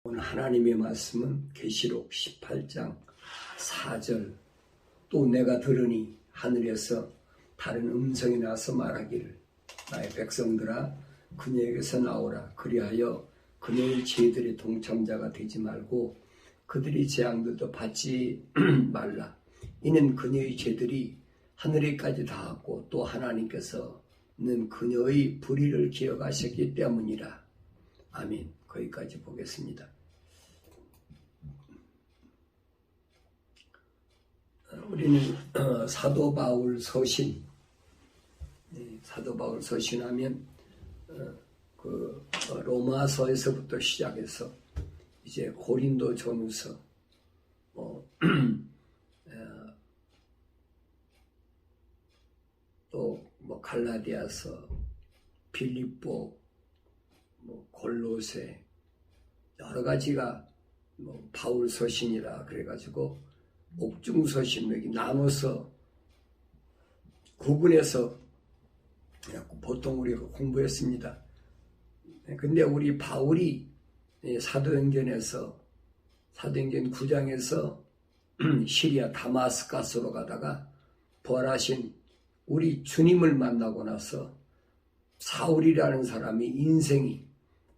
오늘 하나님의 말씀은 계시록 18장 4절. 또 내가 들으니 하늘에서 다른 음성이 나서 말하기를 나의 백성들아 그녀에게서 나오라. 그리하여 그녀의 죄들의 동참자가 되지 말고 그들이 재앙들도 받지 말라. 이는 그녀의 죄들이 하늘에까지 닿았고 또 하나님께서는 그녀의 불의를 기억하셨기 때문이라. 아멘. 거기까지 보겠습니다. 우리는 사도 바울 서신, 사도 바울 서신하면 로마서에서부터 시작해서 이제 고린도 전후서, 또 갈라디아서, 빌립보, 골로새, 여러 가지가 바울 서신이라 그래가지고 옥중 서신 여기 나눠서 구분해서 보통 우리가 공부했습니다. 근데 우리 바울이 사도행전 9장에서 시리아 다마스카스로 가다가 부활하신 우리 주님을 만나고 나서 사울이라는 사람이 인생이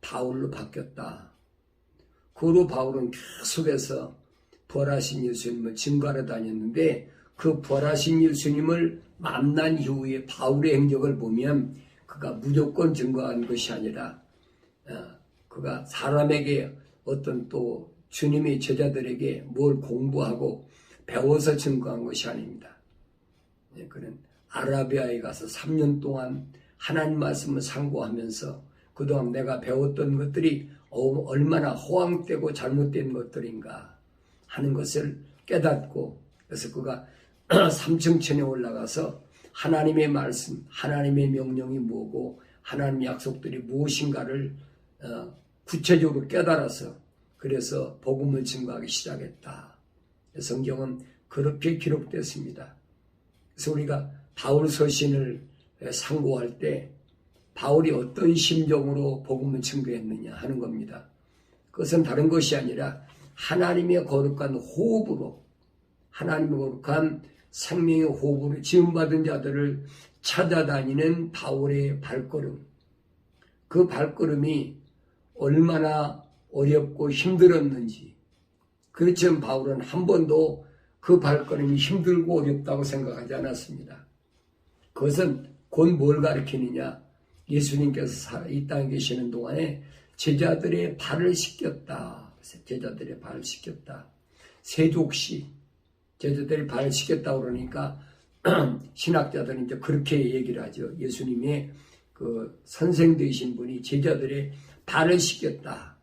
바울로 바뀌었다. 그 후로 바울은 계속해서 부활하신 예수님을 증거하러 다녔는데 그 부활하신 예수님을 만난 이후에 바울의 행적을 보면 그가 무조건 증거한 것이 아니라 그가 사람에게 어떤 또 주님의 제자들에게 뭘 공부하고 배워서 증거한 것이 아닙니다. 그는 아라비아에 가서 3년 동안 하나님 말씀을 상고하면서 그동안 내가 배웠던 것들이 얼마나 허황되고 잘못된 것들인가 하는 것을 깨닫고, 그래서 그가 3층천에 올라가서 하나님의 말씀, 하나님의 명령이 뭐고 하나님의 약속들이 무엇인가를 구체적으로 깨달아서 그래서 복음을 증거하기 시작했다. 성경은 그렇게 기록됐습니다. 그래서 우리가 바울 서신을 상고할 때 바울이 어떤 심정으로 복음을 증거했느냐 하는 겁니다. 그것은 다른 것이 아니라 하나님의 거룩한 호흡으로, 하나님의 거룩한 생명의 호흡으로 지음받은 자들을 찾아다니는 바울의 발걸음, 그 발걸음이 얼마나 어렵고 힘들었는지, 그렇지만 바울은 한 번도 그 발걸음이 힘들고 어렵다고 생각하지 않았습니다. 그것은 곧 뭘 가리키느냐, 예수님께서 이 땅에 계시는 동안에 제자들의 발을 씻겼다. 제자들의 발을 씻겼다. 세족시 제자들의 발을 씻겼다 그러니까 신학자들은 이제 그렇게 얘기를 하죠. 예수님의 그 선생 되신 분이 제자들의 발을 씻겼다.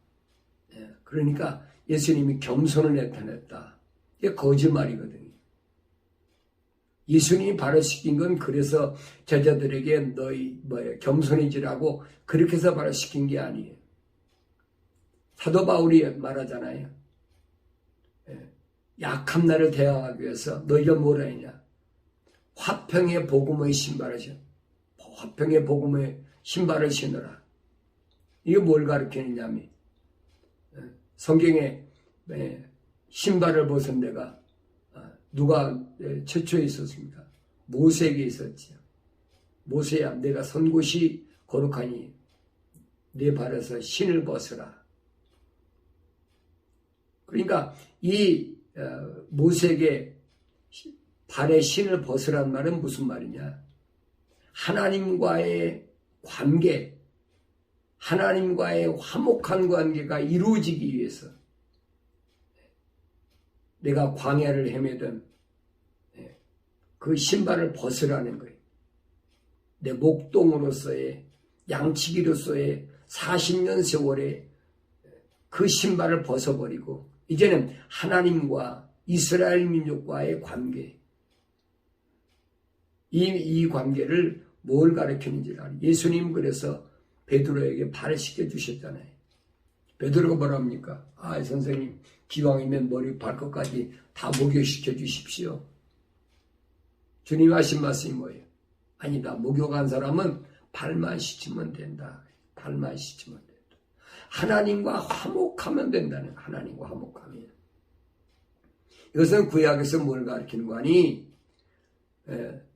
그러니까 예수님이 겸손을 나타냈다. 이게 거짓말이거든요. 예수님이 발을 씻긴 건 그래서 제자들에게 너희 겸손해지라고 그렇게 해서 발을 씻긴 게 아니에요. 사도 바울이 말하잖아요. 약한 나를 대항하기 위해서 너희가 뭐라 했냐. 화평의 복음의 신발을 신어. 화평의 복음의 신발을 신어라. 이게 뭘 가르치느냐면 성경에 신발을 벗은 데가 누가 최초에 있었습니까? 모세에게 있었지요. 모세야, 내가 선 곳이 거룩하니 내 발에서 신을 벗으라. 그러니까 이 모세에게 발에 신을 벗으란 말은 무슨 말이냐? 하나님과의 관계, 하나님과의 화목한 관계가 이루어지기 위해서 내가 광야를 헤매던 그 신발을 벗으라는 거예요. 내 목동으로서의, 양치기로서의 40년 세월에 그 신발을 벗어버리고 이제는 하나님과 이스라엘 민족과의 관계, 이 관계를 뭘 가르치는지를 알아요. 예수님 그래서 베드로에게 발을 씻겨주셨잖아요. 베드로가 뭐라 합니까? 선생님 기왕이면 머리 발끝까지 다 목욕시켜 주십시오. 주님 하신 말씀이 뭐예요? 아니다. 목욕한 사람은 발만 씻으면 된다. 발만 씻으면 된다. 하나님과 화목하면 된다는 거예요. 하나님과 화목하면. 이것은 구약에서 뭘 가르치는 거 아니?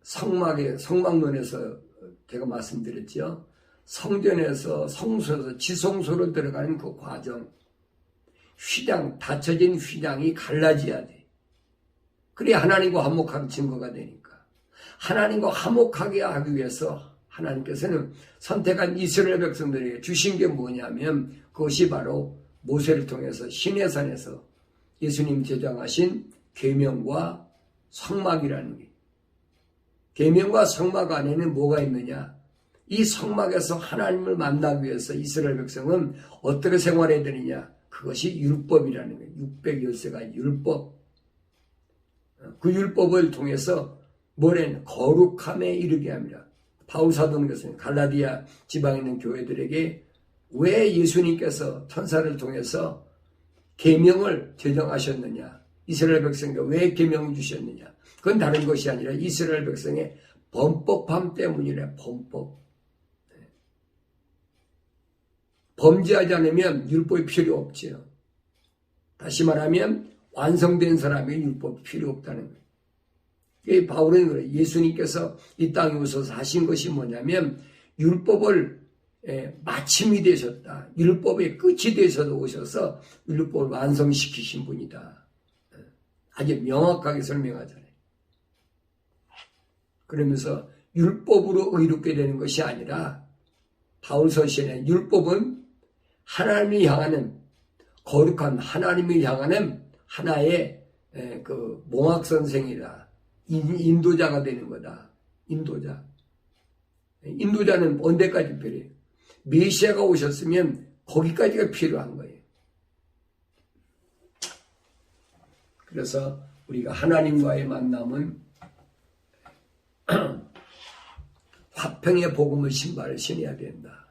성막론에서 제가 말씀드렸죠. 성전에서 성소에서 지성소로 들어가는 그 과정. 휘장, 닫혀진 휘장이 갈라져야 돼. 그래야 하나님과 화목한 증거가 되니까. 하나님과 화목하게 하기 위해서 하나님께서는 선택한 이스라엘 백성들에게 주신 게 뭐냐면 그것이 바로 모세를 통해서 시내산에서 예수님 제정하신 계명과 성막이라는 게. 계명과 성막 안에는 뭐가 있느냐? 이 성막에서 하나님을 만나기 위해서 이스라엘 백성은 어떻게 생활해야 되느냐? 그것이 율법이라는 거예요. 613가지 율법. 그 율법을 통해서 뭐래는 거룩함에 이르게 합니다. 바울 사도는 그랬어요. 갈라디아 지방에 있는 교회들에게 왜 예수님께서 천사를 통해서 계명을 제정하셨느냐? 이스라엘 백성에게 왜 계명을 주셨느냐? 그건 다른 것이 아니라 이스라엘 백성의 범법함 때문이래. 범법. 범죄하지 않으면 율법이 필요 없지요. 다시 말하면 완성된 사람에게 율법이 필요 없다는 거예요. 바울은 그래요. 예수님께서 이 땅에 오셔서 하신 것이 뭐냐면 율법을 마침이 되셨다. 율법의 끝이 되셔서 오셔서 율법을 완성시키신 분이다. 아주 명확하게 설명하잖아요. 그러면서 율법으로 의롭게 되는 것이 아니라 바울 서신의 율법은 하나님을 향하는 거룩한 하나님을 향하는 하나의 그 몽학 선생이다. 인도자가 되는 거다. 인도자. 인도자는 언제까지 필요해요? 메시아가 오셨으면 거기까지가 필요한 거예요. 그래서 우리가 하나님과의 만남은 화평의 복음의 신발을 신어야 된다.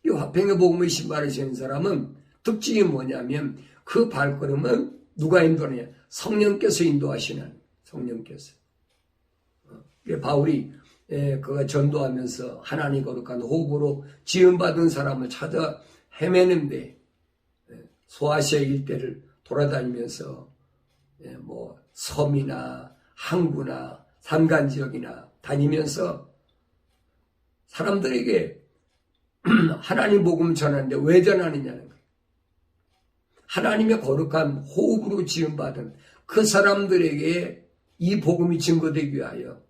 이 화평의 복음의 신발을 신은 사람은 특징이 뭐냐면 그 발걸음은 누가 인도하느냐? 성령께서 인도하시는 성령께서. 바울이 그가 전도하면서 하나님 거룩한 호흡으로 지음받은 사람을 찾아 헤매는데 소아시아 일대를 돌아다니면서 뭐 섬이나 항구나 산간지역이나 다니면서 사람들에게 하나님 복음을 전하는데 왜 전하느냐는 거예요. 하나님의 거룩한 호흡으로 지음받은 그 사람들에게 이 복음이 증거되기 위하여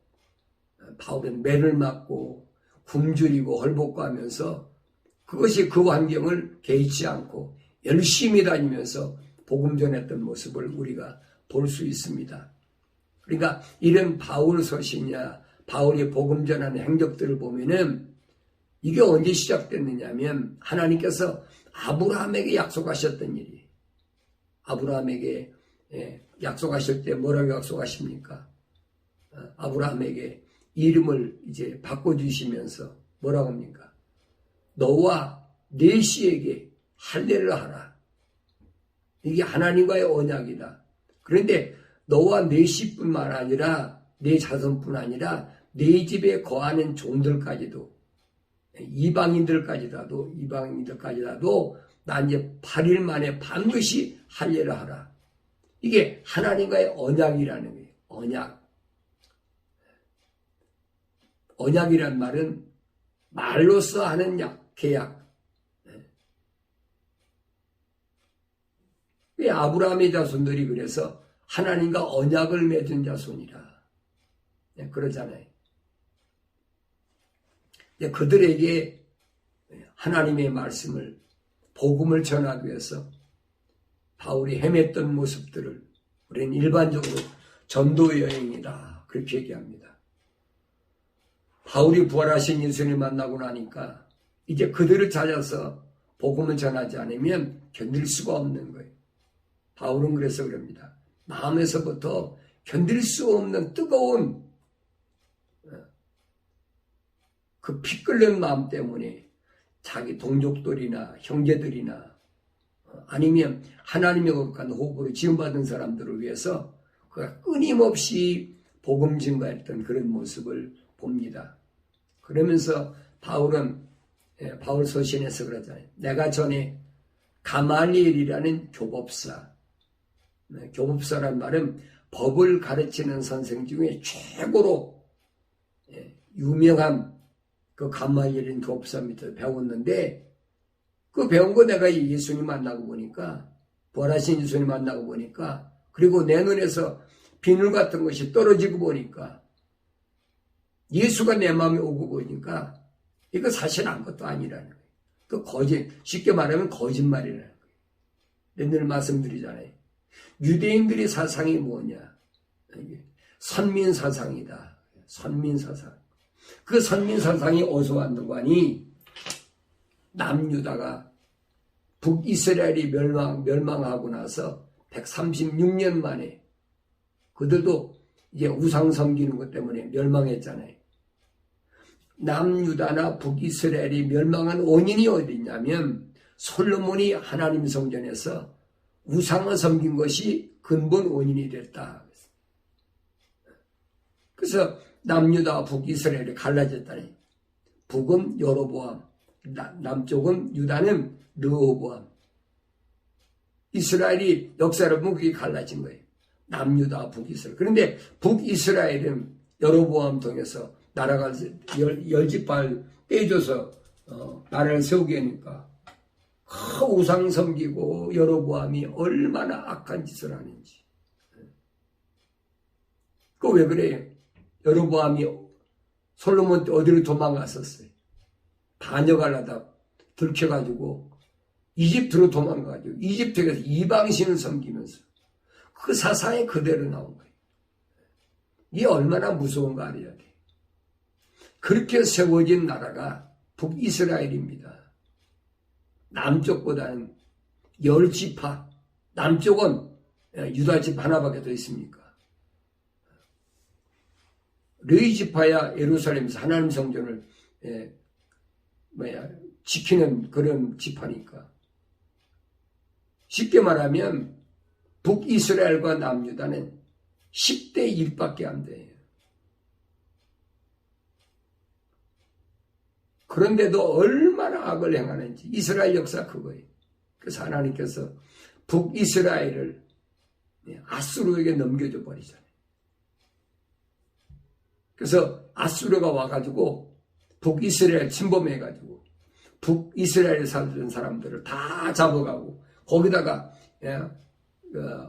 바울은 매를 맞고 굶주리고 헐벗고 하면서 그것이 그 환경을 개의치 않고 열심히 다니면서 복음 전했던 모습을 우리가 볼 수 있습니다. 그러니까 이런 바울 서신이나 바울의 복음 전하는 행적들을 보면은 이게 언제 시작됐느냐면 하나님께서 아브라함에게 약속하셨던 일이에요. 아브라함에게 약속하실 때 뭐라고 약속하십니까? 아브라함에게 이름을 이제 바꿔주시면서 뭐라고 합니까? 너와 네 씨에게 할례를 하라. 이게 하나님과의 언약이다. 그런데 너와 네 씨뿐만 아니라 네 자손뿐 아니라 네 집에 거하는 종들까지도 이방인들까지라도 난 이제 8일 만에 반드시 할례를 하라. 이게 하나님과의 언약이라는 거예요. 언약. 언약이란 말은 말로써 하는 계약. 아브라함의 자손들이 그래서 하나님과 언약을 맺은 자손이라. 그러잖아요. 그들에게 하나님의 말씀을, 복음을 전하기 위해서 바울이 헤맸던 모습들을 우리는 일반적으로 전도 여행이다. 그렇게 얘기합니다. 바울이 부활하신 예수님을 만나고 나니까 이제 그들을 찾아서 복음을 전하지 않으면 견딜 수가 없는 거예요. 바울은 그래서 그럽니다. 마음에서부터 견딜 수 없는 뜨거운 그 피 끓는 마음 때문에 자기 동족들이나 형제들이나 아니면 하나님의 거룩한 호흡으로 지음받은 사람들을 위해서 그가 끊임없이 복음 증거했던 그런 모습을 봅니다. 그러면서 바울은 바울 서신에서 그러잖아요. 내가 전에 가말리엘이라는 교법사, 교법사란 말은 법을 가르치는 선생 중에 최고로 유명한 그 가말리엘인 교법사 밑에 배웠는데, 그 배운 거 내가 예수님 만나고 보니까, 부활하신 예수님 만나고 보니까, 그리고 내 눈에서 비늘 같은 것이 떨어지고 보니까, 예수가 내 마음에 오고 보니까 이거 사실 아무것도 아니라는 거예요. 그 쉽게 말하면 거짓말이라는 거예요. 늘 말씀드리잖아요. 유대인들의 사상이 뭐냐? 선민 사상이다. 선민 사상. 그 선민 사상이 어디서 왔는고 하니, 남유다가 북이스라엘이 멸망하고 나서 136년 만에, 그들도 이제 우상 섬기는 것 때문에 멸망했잖아요. 남유다나 북이스라엘이 멸망한 원인이 어디 있냐면, 솔로몬이 하나님 성전에서 우상을 섬긴 것이 근본 원인이 됐다. 그래서 남유다와 북이스라엘이 갈라졌다니. 북은 여로보암, 남쪽은 유다는 르호보암. 이스라엘이 역사를 보면 그게 갈라진 거예요. 남유다와 북이스라엘. 그런데 북이스라엘은 여로보암 통해서 나라가 열지팔 떼줘서 나라를 세우게 하니까 우상 섬기고 여로보암이 얼마나 악한 짓을 하는지. 그 왜 그래요? 여로보암이 솔로몬 때 어디로 도망갔었어요? 반역하려다 들켜가지고 이집트로 도망가가지고 이집트에서 이방신을 섬기면서 그 사상이 그대로 나온 거예요. 이게 얼마나 무서운가 알아야 돼. 그렇게 세워진 나라가 북이스라엘입니다. 남쪽보다는 10지파, 남쪽은 유다집 하나밖에 더 있습니까? 르이지파야 예루살렘에서 하나님 성전을 지키는 그런 지파니까. 쉽게 말하면 북이스라엘과 남유다는 10대 1밖에 안 돼요. 그런데도 얼마나 악을 행하는지. 이스라엘 역사 그거예요. 그래서 하나님께서 북이스라엘을 아수르에게 넘겨줘 버리잖아요. 그래서 아수르가 와가지고 북이스라엘 침범해가지고 북이스라엘에 살던 사람들을 다 잡아가고 거기다가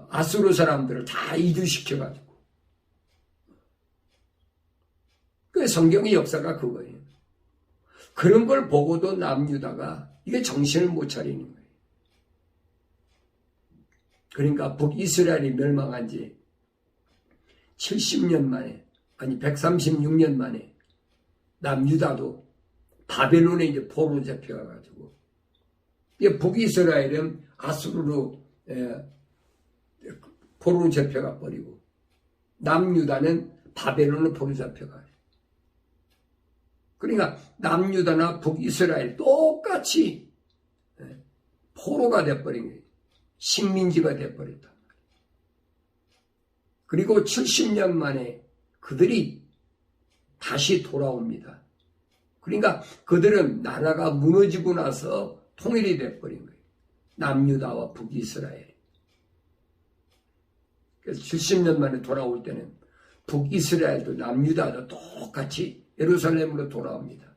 아수르 사람들을 다 이주시켜가지고. 그 성경의 역사가 그거예요. 그런 걸 보고도 남유다가 이게 정신을 못 차리는 거예요. 그러니까 북이스라엘이 멸망한 지 70년 만에, 아니 136년 만에 남유다도 바벨론에 이제 포로로 잡혀가지고, 이게 북이스라엘은 아수르로 포로로 잡혀가 버리고, 남유다는 바벨론으로 포로로 잡혀가요. 그러니까 남유다나 북이스라엘 똑같이 포로가 돼버린 거예요. 식민지가 돼버렸단 말이에요. 그리고 70년 만에 그들이 다시 돌아옵니다. 그러니까 그들은 나라가 무너지고 나서 통일이 돼버린 거예요. 남유다와 북이스라엘. 그래서 70년 만에 돌아올 때는 북이스라엘도 남유다도 똑같이 예루살렘으로 돌아옵니다.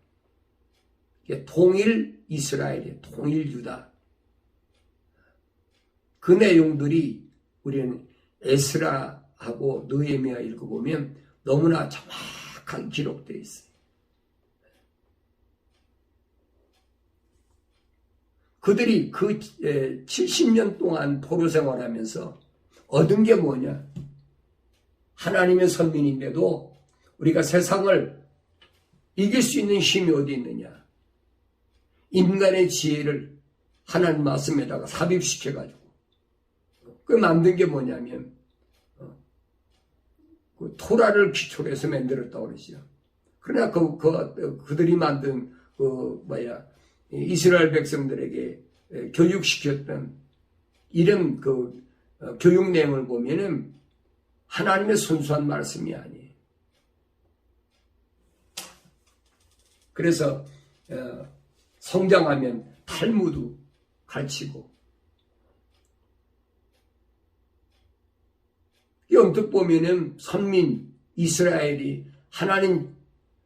이게 통일 이스라엘이에요. 통일 유다. 그 내용들이 우리는 에스라하고 느헤미야 읽어보면 너무나 정확하게 기록되어 있어요. 그들이 그 70년 동안 포로 생활하면서 얻은 게 뭐냐? 하나님의 선민인데도 우리가 세상을 이길 수 있는 힘이 어디 있느냐? 인간의 지혜를 하나님 말씀에다가 삽입시켜가지고 그 만든 게 뭐냐면 그 토라를 기초로 해서 만들었다고 그러죠. 그러나 그들이 만든 이스라엘 백성들에게 교육시켰던 이런 교육 내용을 보면은 하나님의 순수한 말씀이 아니에요. 그래서 성장하면 탈무드 가르치고. 이 언뜻 보면은 선민 이스라엘이 하나님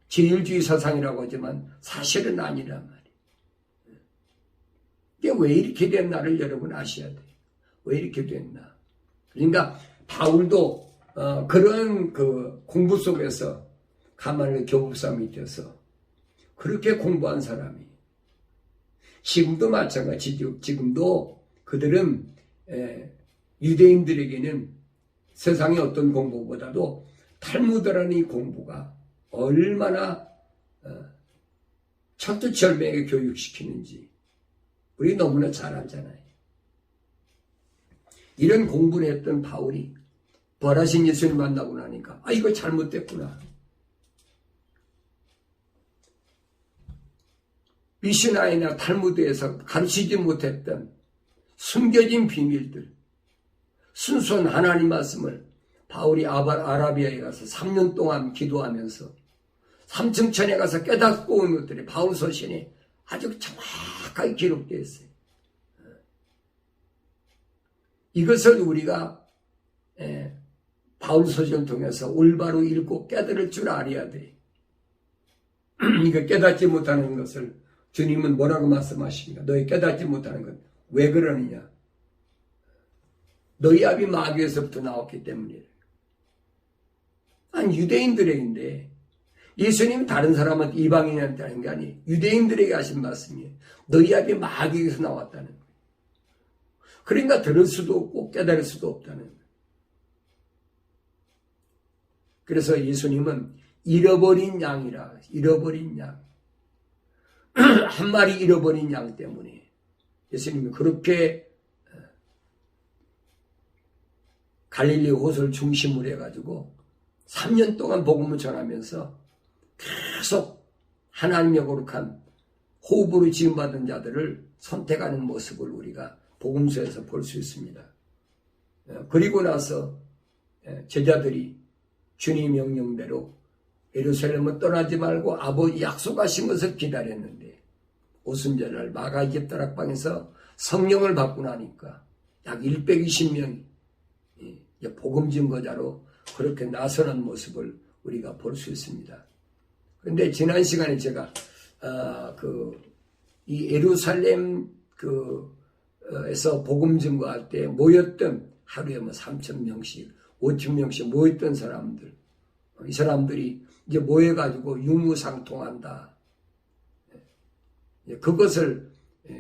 제일주의 사상이라고 하지만 사실은 아니란 말이에요. 이게 왜 이렇게 됐나를 여러분 아셔야 돼요. 왜 이렇게 됐나. 그러니까 바울도 그런 그 공부 속에서 가말리엘 교법사님이 되어서 그렇게 공부한 사람이 지금도 마찬가지죠. 지금도 그들은 유대인들에게는 세상의 어떤 공부보다도 탈무드라는 이 공부가 얼마나 천투철명하게 교육시키는지 우리 너무나 잘 알잖아요. 이런 공부를 했던 바울이 부활하신 예수님 만나고 나니까 이거 잘못됐구나. 미시나이나 탈무드에서 가르치지 못했던 숨겨진 비밀들, 순수한 하나님 말씀을 바울이 아라비아에 가서 3년 동안 기도하면서 삼층천에 가서 깨닫고 온 것들이 바울 서신에 아주 정확하게 기록되어 있어요. 이것을 우리가 바울 서신을 통해서 올바로 읽고 깨달을 줄 알아야 돼. 그러니까 깨닫지 못하는 것을 주님은 뭐라고 말씀하십니까? 너희 깨닫지 못하는 것 왜 그러느냐? 너희 아비 마귀에서부터 나왔기 때문이에요. 아니 유대인들에게인데 예수님이 다른 사람한테 이방인한테 하는 게 아니에요. 유대인들에게 하신 말씀이에요. 너희 아비 마귀에서 나왔다는 거예요. 그러니까 들을 수도 없고 깨달을 수도 없다는 거예요. 그래서 예수님은 잃어버린 양이라, 잃어버린 양. 한 마리 잃어버린 양 때문에 예수님이 그렇게 갈릴리 호수를 중심으로 해가지고 3년 동안 복음을 전하면서 계속 하나님의 거룩한 호흡으로 지음받은 자들을 선택하는 모습을 우리가 복음서에서 볼 수 있습니다. 그리고 나서 제자들이 주님 명령대로 예루살렘을 떠나지 말고 아버지 약속하신 것을 기다렸는데 오순절날 마가 이집트 다락방에서 성령을 받고 나니까 약 120명이 복음 증거자로 그렇게 나서는 모습을 우리가 볼 수 있습니다. 그런데 지난 시간에 제가 이 예루살렘 에서 복음 증거할 때 모였던 하루에 3,000명씩 5,000명씩 모였던 사람들, 이 사람들이 이제 모여가지고 유무상통한다. 그것을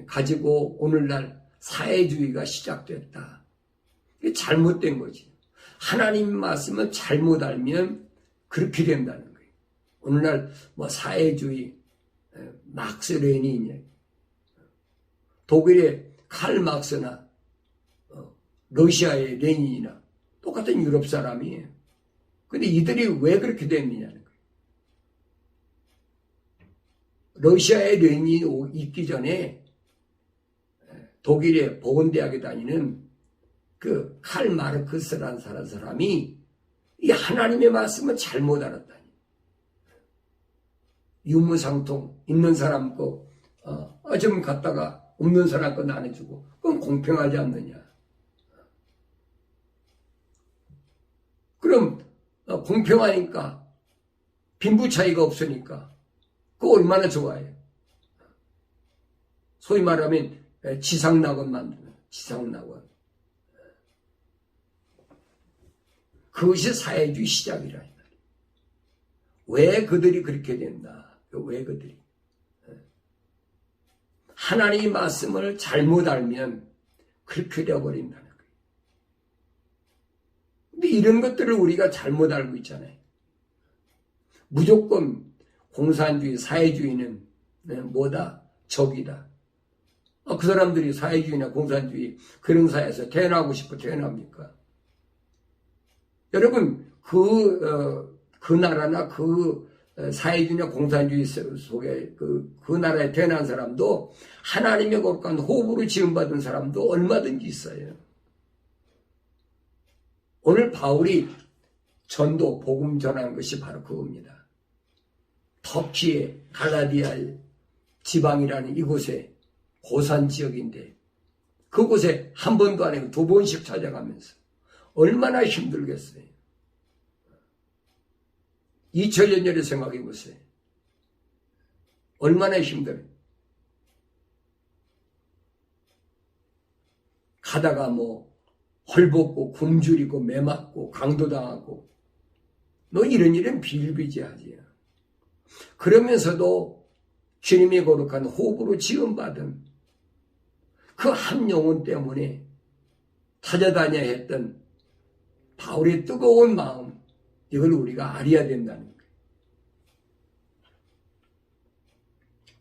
가지고 오늘날 사회주의가 시작됐다. 이게 잘못된 거지. 하나님 말씀을 잘못 알면 그렇게 된다는 거예요. 오늘날 사회주의, 막스 레닌이 독일의 칼 막스나 러시아의 레닌이나 똑같은 유럽 사람이에요. 근데 이들이 왜 그렇게 됐느냐는 거예요. 러시아의 레닌이 있기 전에 독일의 보건대학에 다니는 그 칼 마르크스라는 사람이 이 하나님의 말씀을 잘못 알았다니. 유무상통 있는 사람 거 좀 갖다가 없는 사람 거 나눠주고 그건 공평하지 않느냐. 그럼 공평하니까 빈부 차이가 없으니까 그거 얼마나 좋아요. 소위 말하면 지상낙원 만드는 지상낙원. 그것이 사회주의 시작이라. 왜 그들이 그렇게 된다. 왜 그들이. 하나님의 말씀을 잘못 알면 그렇게 되어버린다는 거예요. 근데 이런 것들을 우리가 잘못 알고 있잖아요. 무조건 공산주의, 사회주의는 뭐다? 적이다. 그 사람들이 사회주의나 공산주의 그런 사회에서 태어나고 싶어 태어납니까? 여러분 그 나라나 그 사회주의나 공산주의 속에 그 나라에 태어난 사람도 하나님의 거룩한 호흡으로 지음받은 사람도 얼마든지 있어요. 오늘 바울이 전도, 복음 전한 것이 바로 그겁니다. 터키에, 갈라디아에, 지방이라는 이곳에 고산 지역인데 그곳에 한 번도 아니고 두 번씩 찾아가면서 얼마나 힘들겠어요. 2000년 전에 생각해 보세요. 얼마나 힘들어요. 가다가 뭐 헐벗고 굶주리고 매맞고 강도당하고 너 이런 일은 비일비재하지. 그러면서도 주님의 거룩한 호흡으로 지음받은 그 한 영혼 때문에 찾아다녀야 했던 바울의 뜨거운 마음, 이걸 우리가 알아야 된다는 거예요.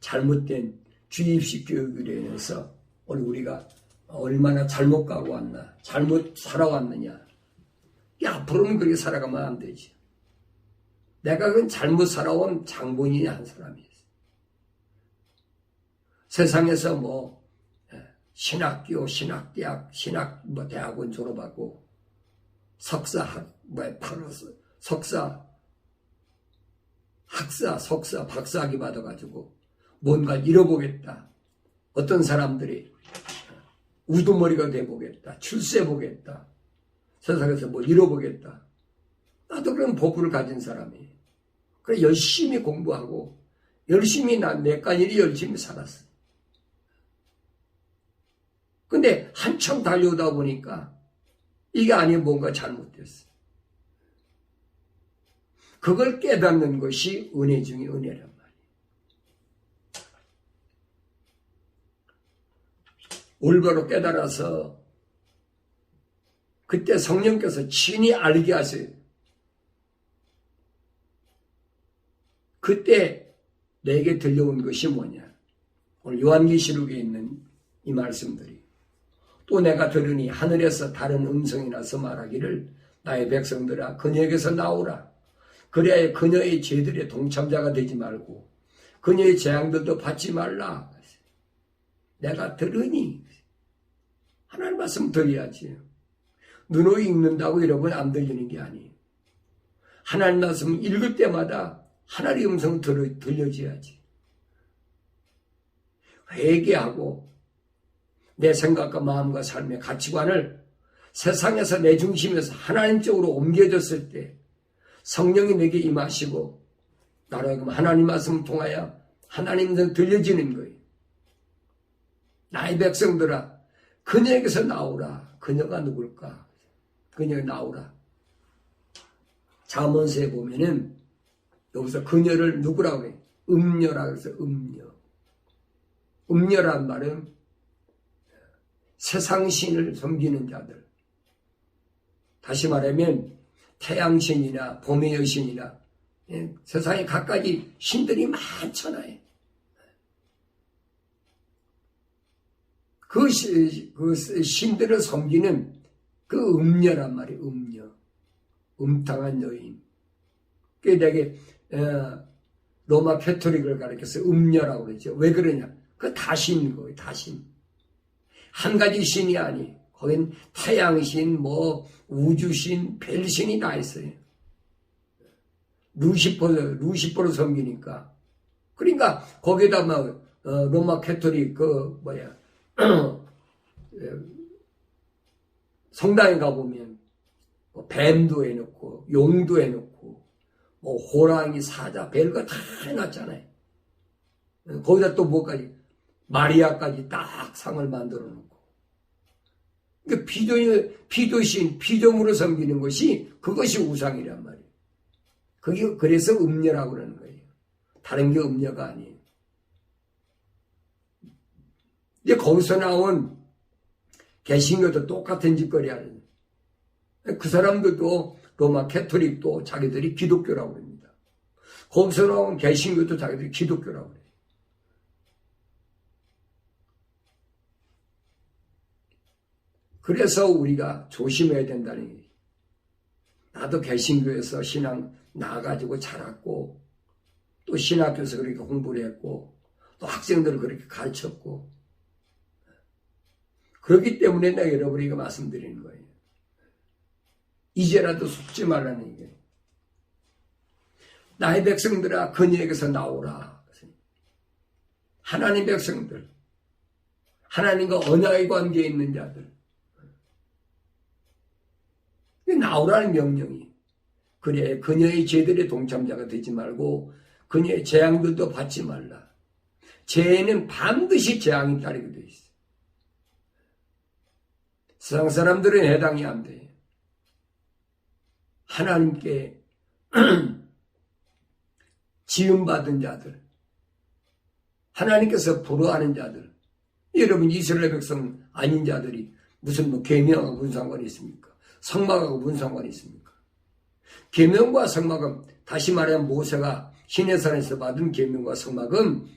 잘못된 주입식 교육으로 인해서 오늘 우리가 얼마나 잘못 가고 왔나, 잘못 살아왔느냐. 앞으로는 그렇게 살아가면 안 되지. 내가 그건 잘못 살아온 장본인이 한 사람이었어. 세상에서 뭐 신학교, 신학대학, 대학원 졸업하고 석사, 박사학위 받아가지고 뭔가 잃어보겠다. 어떤 사람들이 우두머리가 돼보겠다. 출세해보겠다. 세상에서 뭐 잃어보겠다. 나도 그런 포부를 가진 사람이에요. 그래 열심히 공부하고 열심히 내까지 열심히 살았어. 근데 한참 달려오다 보니까 이게 아니면 뭔가 잘못됐어. 그걸 깨닫는 것이 은혜 중에 은혜란 말이에요. 올바로 깨달아서 그때 성령께서 친히 알게 하세요. 그때 내게 들려온 것이 뭐냐. 오늘 요한계시록에 있는 이 말씀들이. 또 내가 들으니 하늘에서 다른 음성이 나서 말하기를 나의 백성들아 그녀에게서 나오라. 그래야 그녀의 죄들의 동참자가 되지 말고 그녀의 재앙들도 받지 말라. 내가 들으니 하나님 말씀 들어야지. 눈으로 읽는다고 여러분 안 들리는 게 아니에요. 하나님 말씀 읽을 때마다 하나님의 음성 들려줘야지. 회개하고 내 생각과 마음과 삶의 가치관을 세상에서 내 중심에서 하나님 쪽으로 옮겨졌을 때 성령이 내게 임하시고 나로 하나님 말씀을 통하여 하나님은 들려지는 거예요. 나의 백성들아 그녀에게서 나오라. 그녀가 누굴까? 그녀가 나오라. 잠언서에 보면은 여기서 그녀를 누구라고 해요? 음녀라고 해서 음녀. 음녀란 말은 세상신을 섬기는 자들. 다시 말하면 태양신이나 봄의 여신이나 세상에 갖가지 신들이 많잖아요. 그 신들을 섬기는 그 음녀란 말이에요. 음녀. 음탕한 여인. 그게 되게 로마 캐토릭을 가리켜서 음녀라고 그러죠. 왜 그러냐? 그 다신 거예요. 다신. 한 가지 신이 아니. 거긴 태양신, 뭐 우주신, 별신이 다 있어요. 루시퍼를 섬기니까. 그러니까 거기다 막 로마 캐토릭 성당에 가보면 뭐 뱀도 해놓고 용도 해놓고 뭐 호랑이, 사자, 별거 다 해놨잖아요. 거기다 또 뭐까지 마리아까지 딱 상을 만들어 놓고. 그러니까 피조신, 피조물을 섬기는 것이 그것이 우상이란 말이에요. 그게 그래서 음녀라고 그러는 거예요. 다른 게 음녀가 아니에요. 이제 거기서 나온 개신교도 똑같은 짓거리 하는. 그 사람들도 로마 캐토릭도 자기들이 기독교라고 합니다. 거기서 나온 개신교도 자기들이 기독교라고 해요. 그래서 우리가 조심해야 된다는 얘기예요. 나도 개신교에서 신앙 나가지고 자랐고 또 신학교에서 그렇게 공부를 했고 또 학생들을 그렇게 가르쳤고 그렇기 때문에 내가 여러분에게 말씀드리는 거예요. 이제라도 속지 말라는 얘기예요. 나의 백성들아 그녀에게서 나오라. 하나님 백성들, 하나님과 언약의 관계에 있는 자들, 나오라는 명령이. 그래, 그녀의 죄들의 동참자가 되지 말고 그녀의 재앙들도 받지 말라. 죄에는 반드시 재앙이 따르게 돼 있어. 세상 사람들은 해당이 안 돼. 하나님께 지음받은 자들, 하나님께서 부러워하는 자들, 여러분 이스라엘 백성 아닌 자들이 무슨 뭐 계명하고 무슨 상관이 있습니까? 성막하고 무슨 상관이 있습니까? 계명과 성막은 다시 말하면 모세가 시내산에서 받은 계명과 성막은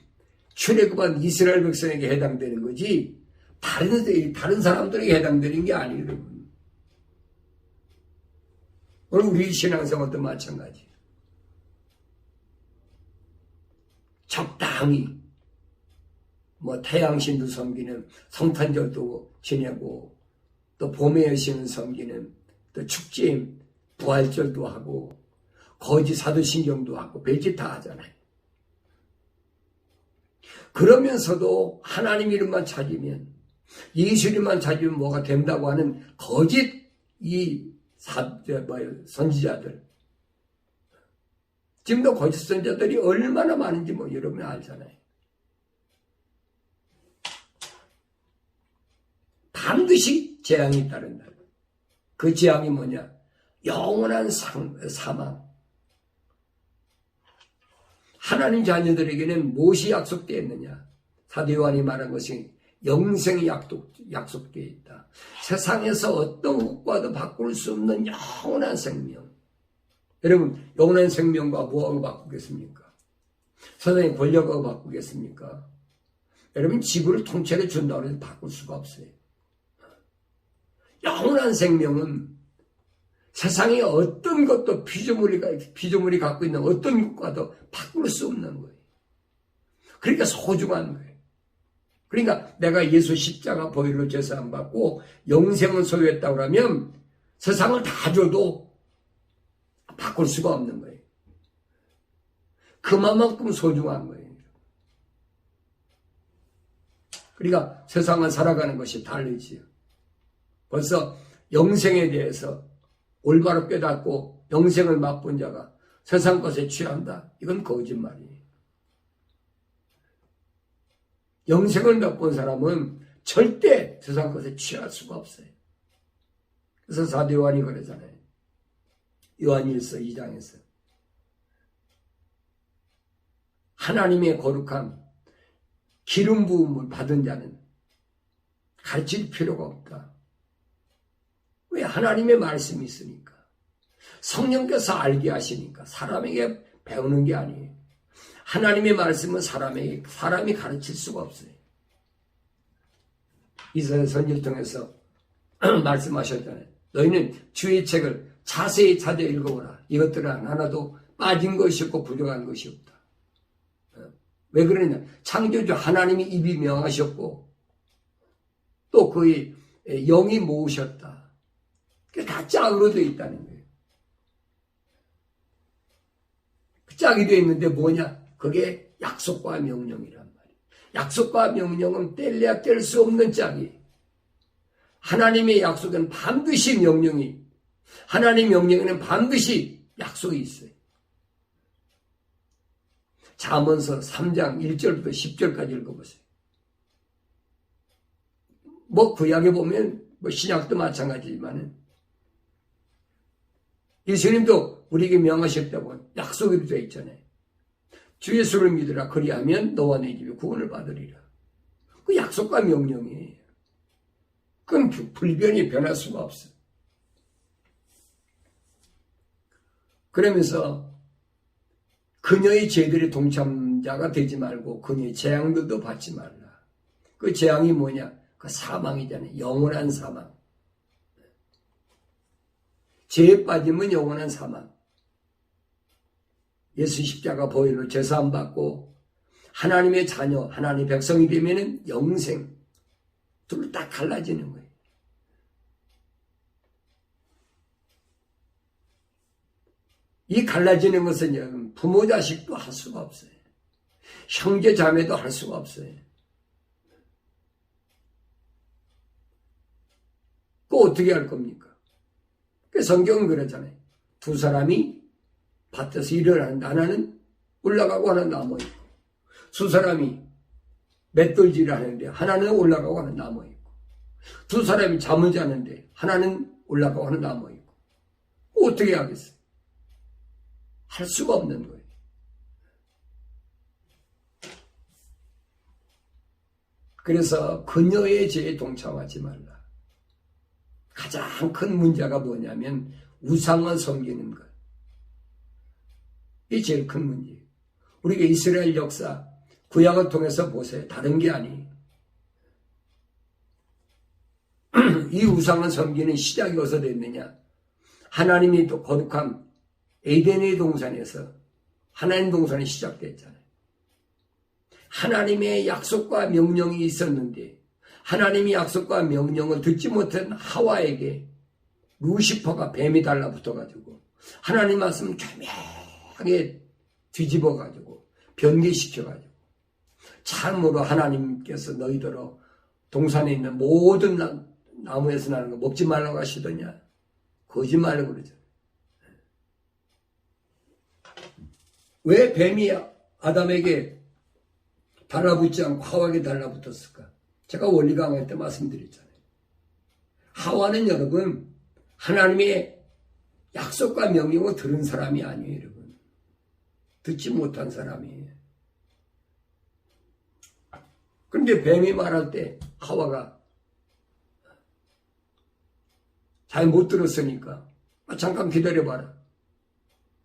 출애굽한 이스라엘 백성에게 해당되는 거지 다른 사람들에게 해당되는 게 아니에요. 여러분. 오늘 우리 신앙생활도 마찬가지. 적당히 뭐 태양신도 섬기는 성탄절도 지내고 또 봄의 여신을 섬기는 또 축제 부활절도 하고 거지 사도신경도 하고 별짓 다 하잖아요. 그러면서도 하나님 이름만 찾으면 예수 이름만 찾으면 뭐가 된다고 하는 거짓 선지자들, 지금도 거짓 선지자들이 얼마나 많은지 뭐 여러분이 알잖아요. 반드시 재앙이 따른다. 그 재앙이 뭐냐? 영원한 사망. 하나님 자녀들에게는 무엇이 약속되어 있느냐? 사도 요한이 말한 것이 영생이 약속되어 있다. 세상에서 어떤 것과도 바꿀 수 없는 영원한 생명. 여러분, 영원한 생명과 뭐하고 바꾸겠습니까? 세상의 권력하고 바꾸겠습니까? 여러분, 지구를 통째로 준다고 해서 바꿀 수가 없어요. 영원한 생명은 세상에 어떤 것도 피조물이 갖고 있는 어떤 것과도 바꿀 수 없는 거예요. 그러니까 소중한 거예요. 그러니까 내가 예수 십자가 보혈로 제사 안 받고 영생을 소유했다고 하면 세상을 다 줘도 바꿀 수가 없는 거예요. 그만큼 소중한 거예요. 그러니까 세상을 살아가는 것이 다르지요. 벌써 영생에 대해서 올바로 깨닫고 영생을 맛본 자가 세상 것에 취한다. 이건 거짓말이에요. 영생을 맛본 사람은 절대 세상 것에 취할 수가 없어요. 그래서 사도 요한이 그러잖아요. 요한일서 2장에서 하나님의 거룩함, 기름 부음을 받은 자는 가르칠 필요가 없다. 왜? 하나님의 말씀이 있으니까. 성령께서 알게 하시니까. 사람에게 배우는 게 아니에요. 하나님의 말씀은 사람이 가르칠 수가 없어요. 이사야 선지를 통해서 말씀하셨잖아요. 너희는 주의 책을 자세히 찾아 읽어보라. 이것들은 하나도 빠진 것이 없고 부족한 것이 없다. 왜 그러냐? 창조주 하나님이 입이 명하셨고 또 그의 영이 모으셨다. 그게 다 짝으로 되어 있다는 거예요. 그 짝이 되어 있는데 뭐냐? 그게 약속과 명령이란 말이에요. 약속과 명령은 뗄래야 뗄 수 없는 짝이에요. 하나님의 약속은 반드시 하나님의 명령에는 반드시 약속이 있어요. 잠언서 3장 1절부터 10절까지 읽어보세요. 뭐 구약에 보면 신약도 마찬가지지만은 예수님도 우리에게 명하셨다고 약속이 되어 있잖아요. 주 예수를 믿으라. 그리하면 너와 내 집이 구원을 받으리라. 그 약속과 명령이에요. 그건 불변이 변할 수가 없어요. 그러면서 그녀의 죄들의 동참자가 되지 말고 그녀의 재앙들도 받지 말라. 그 재앙이 뭐냐? 그 사망이잖아요. 영원한 사망. 죄에 빠지면 영원한 사망. 예수 십자가 보혈로 제사 안 받고 하나님의 자녀, 하나님의 백성이 되면은 영생. 둘로 딱 갈라지는 거예요. 이 갈라지는 것은 부모 자식도 할 수가 없어요. 형제 자매도 할 수가 없어요. 그거 어떻게 할 겁니까? 그 성경은 그러잖아요. 두 사람이 밭에서 일을 하는데 하나는 올라가고 하나는 남아있고, 두 사람이 맷돌질을 하는데 하나는 올라가고 하나는 남아있고, 두 사람이 잠을 자는데 하나는 올라가고 하나는 남아있고, 어떻게 하겠어요? 할 수가 없는 거예요. 그래서 그녀의 죄에 동참하지 말라. 가장 큰 문제가 뭐냐면 우상을 섬기는 것. 이게 제일 큰 문제예요. 우리가 이스라엘 역사, 구약을 통해서 보세요. 다른 게 아니에요. 이 우상을 섬기는 시작이 어디서 됐느냐? 하나님이 또 거룩한 에덴의 동산에서 하나님 동산이 시작됐잖아요. 하나님의 약속과 명령이 있었는데 하나님이 약속과 명령을 듣지 못한 하와에게 루시퍼가 뱀이 달라붙어가지고 하나님 말씀을 교묘하게 뒤집어가지고 변개시켜가지고 참으로 하나님께서 너희더러 동산에 있는 모든 나무에서 나는 거 먹지 말라고 하시더냐? 거짓말을 그러죠. 왜 뱀이 아담에게 달라붙지 않고 하와에게 달라붙었을까? 제가 원리 강의 때 말씀드렸잖아요. 하와는 여러분 하나님의 약속과 명령을 들은 사람이 아니에요. 여러분. 듣지 못한 사람이에요. 그런데 뱀이 말할 때 하와가 잘 못 들었으니까 잠깐 기다려봐라.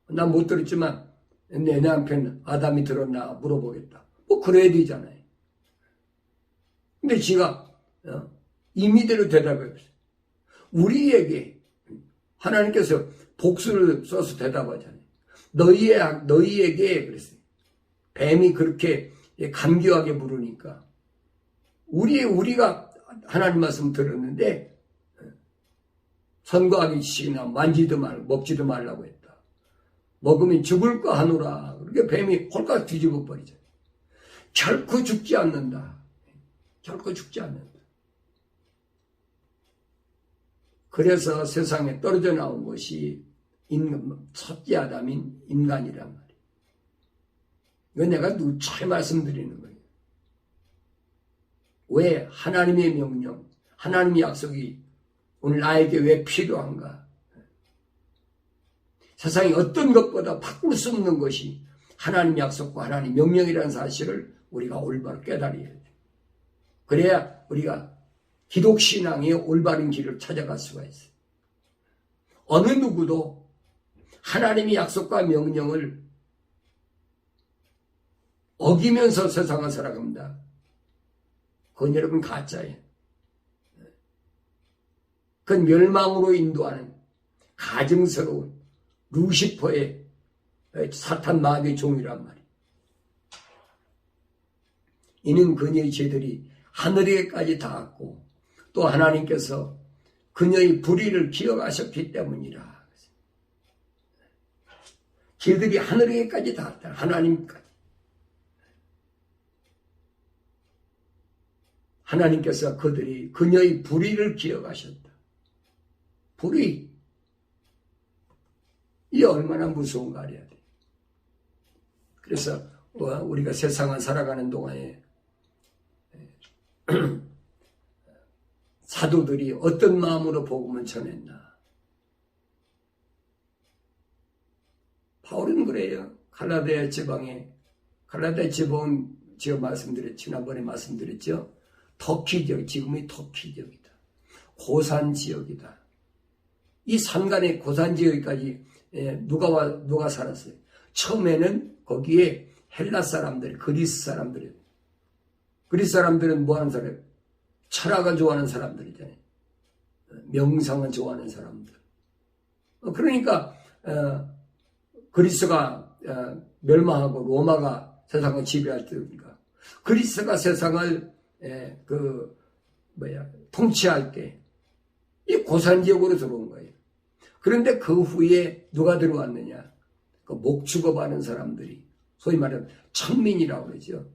난 못 들었지만 내 남편 아담이 들었나 물어보겠다. 뭐 그래야 되잖아요. 근데 지가 임의대로 대답했어요. 우리에게 하나님께서 복수를 써서 대답하잖아요. 너희에게 그랬어요. 뱀이 그렇게 간교하게 물으니까 우리가 하나님 말씀 들었는데 선과 악이나 만지도 말고 먹지도 말라고 했다. 먹으면 죽을까 하노라. 그렇게 뱀이 홀딱 뒤집어 버리잖아요. 결코 죽지 않는다. 결코 죽지 않는다. 그래서 세상에 떨어져 나온 것이 첫째 아담인 인간이란 말이에요. 이건 내가 누차게 말씀드리는 거예요. 왜 하나님의 명령, 하나님의 약속이 오늘 나에게 왜 필요한가? 세상에 어떤 것보다 바꿀 수 없는 것이 하나님 약속과 하나님 명령이라는 사실을 우리가 올바로 깨달아야 돼요. 그래야 우리가 기독신앙의 올바른 길을 찾아갈 수가 있어요. 어느 누구도 하나님의 약속과 명령을 어기면서 세상을 살아갑니다. 그건 여러분 가짜예요. 그건 멸망으로 인도하는 가증스러운 루시퍼의 사탄 마귀의 종이란 말이에요. 이는 그녀의 죄들이 하늘에까지 닿았고 또 하나님께서 그녀의 불의를 기억하셨기 때문이라. 죄들이 하늘에까지 닿았다. 하나님까지. 하나님께서 그녀의 불의를 기억하셨다. 불의. 이게 얼마나 무서운가 알아야 돼. 그래서 우리가 세상을 살아가는 동안에 사도들이 어떤 마음으로 복음을 전했나. 바울은 그래요. 갈라디아 지방은 제가 지난번에 말씀드렸죠. 터키 지역, 지금의 터키 지역이다. 고산 지역이다. 이 산간의 고산 지역까지 누가 살았어요? 처음에는 거기에 헬라 사람들, 그리스 사람들은 뭐 하는 사람? 철학을 좋아하는 사람들이잖아요. 명상을 좋아하는 사람들. 그러니까 그리스가 멸망하고 로마가 세상을 지배할 때니까 그리스가 세상을 통치할 때 이 고산 지역으로 들어온 거예요. 그런데 그 후에 누가 들어왔느냐? 그 목 축업하는 사람들이 소위 말하는 천민이라고 그러죠.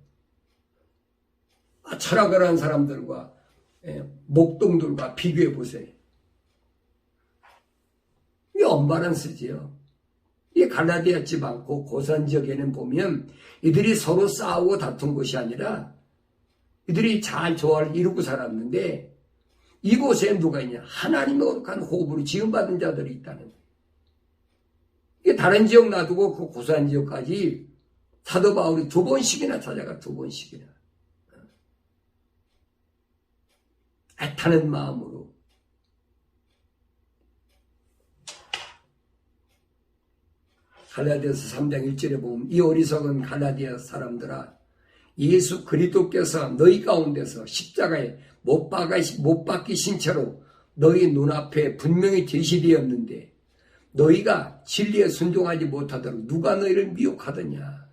철학을 하는 사람들과 목동들과 비교해 보세요. 이게 언바란스지요. 이 갈라디아 지방 그 고산 지역에는 보면 이들이 서로 싸우고 다툰 것이 아니라 이들이 잘 조화를 이루고 살았는데 이곳에 누가 있냐? 하나님의 거룩한 호흡으로 지음받은 자들이 있다는 거예요. 이게 다른 지역 놔두고 그 고산 지역까지 사도 바울이 2번씩이나 찾아가 2번씩이나 애타는 마음으로 갈라디아서 3장 1절에 보면 이 어리석은 갈라디아 사람들아 예수 그리스도께서 너희 가운데서 십자가에 못 박히신 채로 너희 눈앞에 분명히 제시되었는데 너희가 진리에 순종하지 못하도록 누가 너희를 미혹하더냐.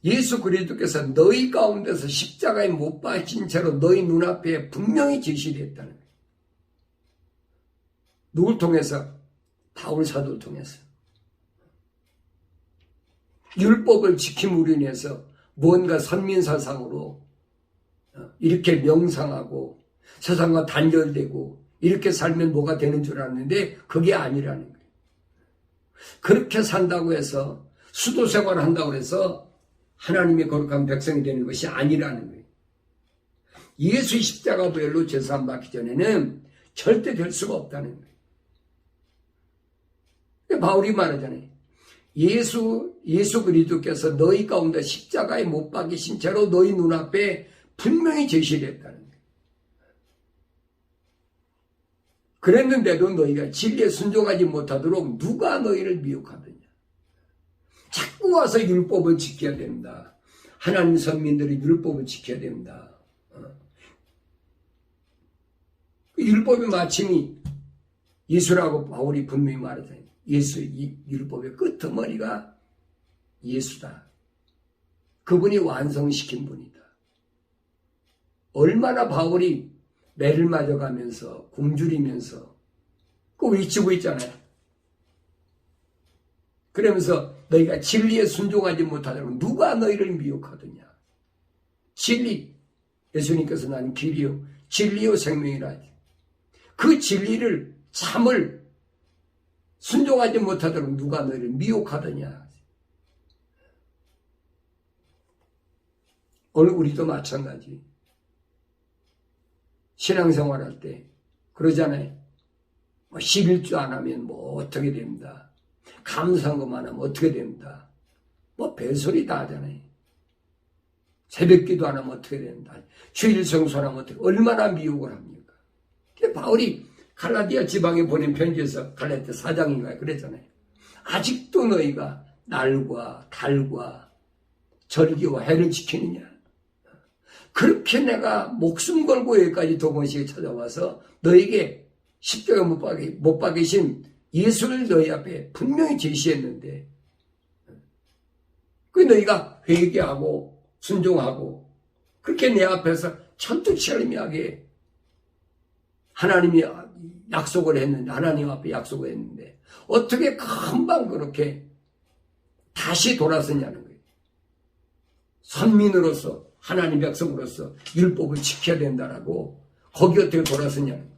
예수 그리스도께서 너희 가운데서 십자가에 못 박힌 채로 너희 눈앞에 분명히 제시되었다는 거예요. 누굴 통해서? 바울 사도를 통해서. 율법을 지킴으로 인해서 무언가 선민사상으로 이렇게 명상하고 세상과 단절되고 이렇게 살면 뭐가 되는 줄 알았는데 그게 아니라는 거예요. 그렇게 산다고 해서 수도생활을 한다고 해서 하나님의 거룩한 백성이 되는 것이 아니라는 거예요. 예수의 십자가 보혈로 제사함 받기 전에는 절대 될 수가 없다는 거예요. 바울이 말하잖아요. 예수 그리스도께서 너희 가운데 십자가에 못 박히신 채로 너희 눈앞에 분명히 제시를 했다는 거예요. 그랬는데도 너희가 진리에 순종하지 못하도록 누가 너희를 미혹하느냐. 자꾸 와서 율법을 지켜야 된다. 하나님 선민들이 율법을 지켜야 된다. 율법의 마침이 예수라고 바울이 분명히 말하잖아요. 예수, 이 율법의 끄트머리가 예수다. 그분이 완성시킨 분이다. 얼마나 바울이 매를 맞아가면서 굶주리면서 그 외치고 있잖아요. 그러면서 너희가 진리에 순종하지 못하도록 누가 너희를 미혹하더냐. 진리, 예수님께서 나는 길이요 진리요 생명이라. 그 진리를 참을 순종하지 못하도록 누가 너희를 미혹하더냐. 오늘 우리도 마찬가지. 신앙생활할 때 그러잖아요. 11주 안 하면 뭐 어떻게 됩니다. 감사한것만 하면 어떻게 됩니다. 별소리 다 하잖아요. 새벽기도 안 하면 어떻게 된다. 주일 성수하면 어떻게, 얼마나 미혹을 합니까. 바울이 갈라디아 지방에 보낸 편지에서 갈라디아 4장인가요? 그랬잖아요. 아직도 너희가 날과 달과 절기와 해를 지키느냐. 그렇게 내가 목숨 걸고 여기까지 2번씩 찾아와서 너에게 십자가에 못 박이신 예수를 너희 앞에 분명히 제시했는데 그 너희가 회개하고 순종하고 그렇게 내 앞에서 천투철미하게 하나님이 약속을 했는데 하나님 앞에 약속을 했는데 어떻게 금방 그렇게 다시 돌아서냐는 거예요. 선민으로서 하나님 백성으로서 율법을 지켜야 된다라고 거기 어떻게 돌아서냐는 거예요.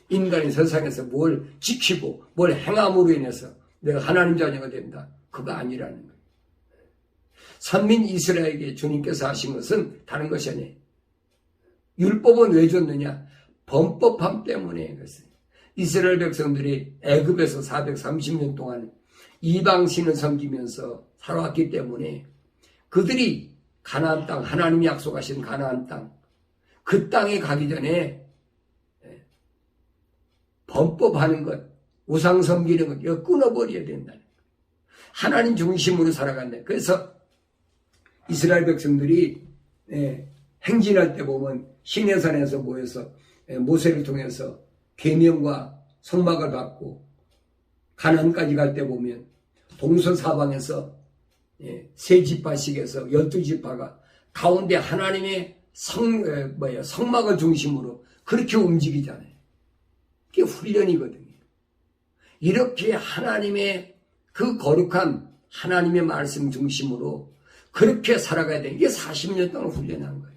인간이 세상에서 뭘 지키고 뭘 행함으로 인해서 내가 하나님 자녀가 된다. 그거 아니라는 거예요. 선민 이스라엘에게 주님께서 하신 것은 다른 것이 아니에요. 율법은 왜 줬느냐? 범법함 때문에 그랬어요. 이스라엘 백성들이 애굽에서 430년 동안 이방신을 섬기면서 살아왔기 때문에 그들이 가나안 땅, 하나님이 약속하신 가나안 땅, 그 땅에 가기 전에 범법하는 것, 우상 섬기는 것 이거 끊어버려야 된다는 거예요. 하나님 중심으로 살아간다. 그래서 이스라엘 백성들이 행진할 때 보면 시내산에서 모여서 모세를 통해서 계명과 성막을 받고 가나안까지 갈 때 보면 동서사방에서 세 지파씩에서 12지파가 가운데 하나님의 성막을 중심으로 그렇게 움직이잖아요. 그게 훈련이거든요. 이렇게 하나님의 그 거룩한 하나님의 말씀 중심으로 그렇게 살아가야 돼. 이게 40년 동안 훈련한 거예요.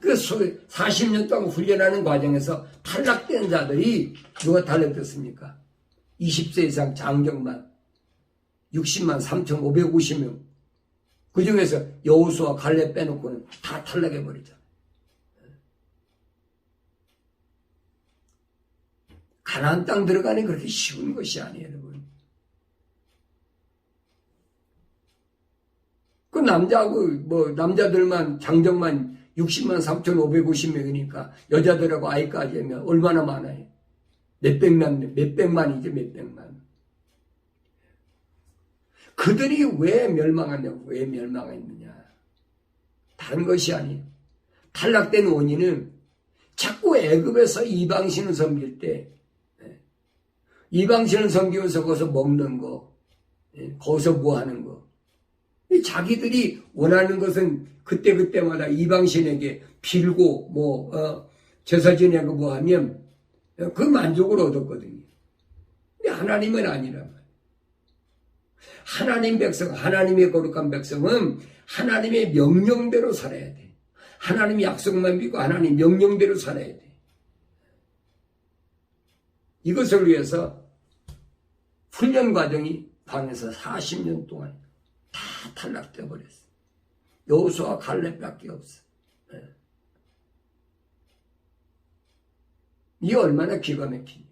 그 40년 동안 훈련하는 과정에서 탈락된 자들이 누가 탈락됐습니까? 20세 이상 장정만 60만 3,550명. 그 중에서 여호수아 갈렙 빼놓고는 다 탈락해버리잖아요. 가나안 땅 들어가는 그렇게 쉬운 것이 아니에요, 여러분. 그 남자들만 장정만 60만 3,550명이니까 여자들하고 아이까지 하면 얼마나 많아요? 몇백만이죠, 몇백만. 그들이 왜 멸망하냐고, 왜 멸망했느냐. 다른 것이 아니에요. 탈락된 원인은 자꾸 애굽에서 이방신을 섬길 때, 이방신을 섬기면서 거기서 먹는 거, 거기서 뭐 하는 거. 자기들이 원하는 것은 그때그때마다 이방신에게 빌고, 제사 지내고 뭐 하면 그 만족을 얻었거든요. 근데 하나님은 아니란 말이에요. 하나님 백성, 하나님의 거룩한 백성은 하나님의 명령대로 살아야 돼. 하나님의 약속만 믿고 하나님 명령대로 살아야 돼. 이것을 위해서 훈련 과정이 방에서 40년 동안 다 탈락되어 버렸어. 여호수아 갈렙밖에 없어. 이게 얼마나 기가 막히니.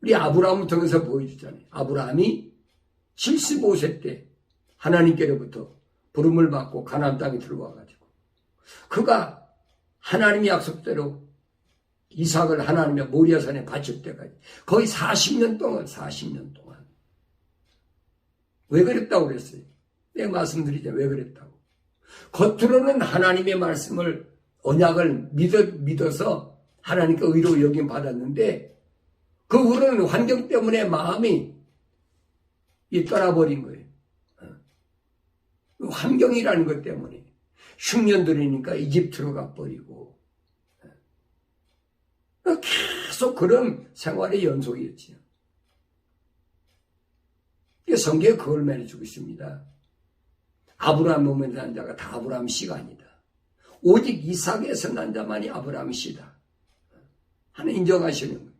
우리 아브라함을 통해서 보여주잖아요. 아브라함이 75세 때 하나님께로부터 부름을 받고 가나안 땅에 들어와가지고 그가 하나님의 약속대로 이삭을 하나님의 모리아산에 바칠 때까지 거의 40년 동안 왜 그랬다고 그랬어요? 내가 말씀드리자 왜 그랬다고. 겉으로는 하나님의 말씀을 언약을 믿어서 하나님께 의로 여김 받았는데 그 후로는 환경 때문에 마음이 떠나버린 거예요. 환경이라는 것 때문에 흉년 들이니까 이집트로 가버리고 계속 그런 생활의 연속이었지요. 성경에 그걸 말해주고 있습니다. 아브라함 몸에 난 자가 다 아브라함 씨가 아니다. 오직 이삭에서 난 자만이 아브라함 씨다. 하나 인정하시는 거예요.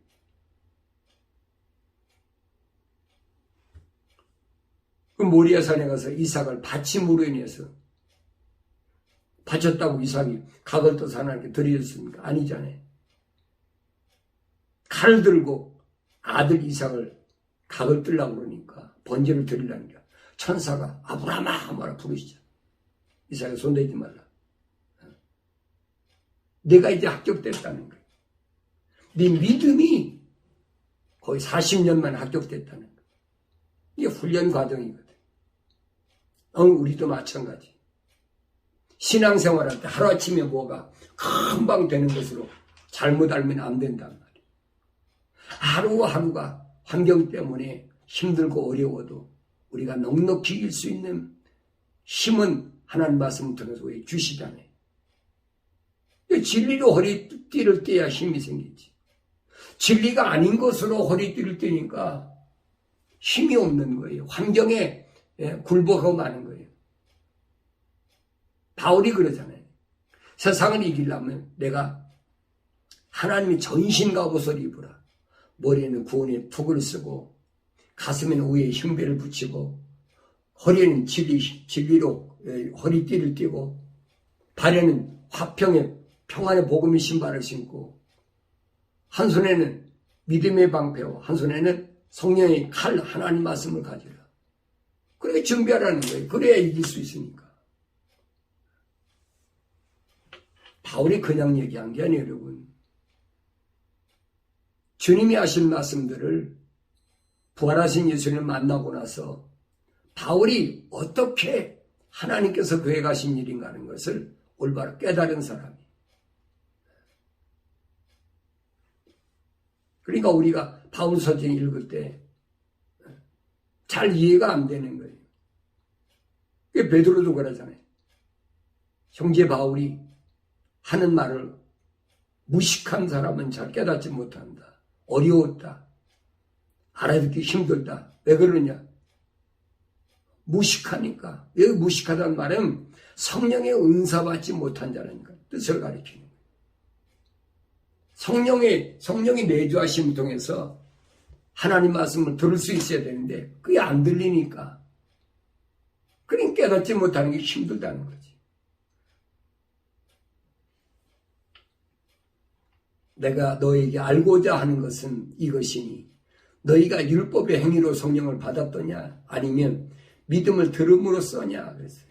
그 모리아산에 가서 이삭을 바침으로 인해서 바쳤다고 이삭이 각을 떠서 하나님께 드리셨습니까? 아니잖아요. 칼을 들고 아들 이삭을 각을 뜨려고 그러니까 번제를 드리려니까 천사가 아브라함아 뭐라 부르시죠. 이삭에 손대지 말라. 내가 이제 합격됐다는 거예요. 네 믿음이 거의 40년만 합격됐다는 거예요. 이게 훈련 과정이거든. 우리도 마찬가지. 신앙생활할 때 하루아침에 뭐가 금방 되는 것으로 잘못 알면 안 된단 말이에요. 하루하루가 환경 때문에 힘들고 어려워도 우리가 넉넉히 이길 수 있는 힘은 하나님 말씀을 통해서 우리에게 주시잖아요. 진리로 허리띠를 떼야 힘이 생기지. 진리가 아닌 것으로 허리띠를 떼니까 힘이 없는 거예요. 환경에 굴복하고 마는 거예요. 바울이 그러잖아요. 세상을 이기려면 내가 하나님의 전신갑옷을 입으라. 머리에는 구원의 툭을 쓰고 가슴에는 의의 흉배를 붙이고 허리에는 진리로 허리띠를 띠고 발에는 화평의 평안의 복음의 신발을 신고 한 손에는 믿음의 방패와 한 손에는 성령의 칼 하나님 말씀을 가지라. 그렇게 준비하라는 거예요. 그래야 이길 수 있으니까. 바울이 그냥 얘기한 게 아니에요, 여러분. 주님이 하신 말씀들을 부활하신 예수님을 만나고 나서 바울이 어떻게 하나님께서 계획하신 일인가 하는 것을 올바로 깨달은 사람이. 그러니까 우리가 바울 서신 읽을 때 잘 이해가 안 되는 거예요. 베드로도 그러잖아요. 형제 바울이 하는 말을 무식한 사람은 잘 깨닫지 못한다. 어려웠다. 알아듣기 힘들다. 왜 그러냐? 무식하니까. 왜 무식하다는 말은 성령의 은사 받지 못한 자라는 뜻을 가리키는 거예요. 성령이 내주하심을 통해서 하나님 말씀을 들을 수 있어야 되는데 그게 안 들리니까 그러니까 깨닫지 못하는 게 힘들다는 거지. 내가 너에게 알고자 하는 것은 이것이니 너희가 율법의 행위로 성령을 받았더냐 아니면 믿음을 들음으로써냐 그랬어요.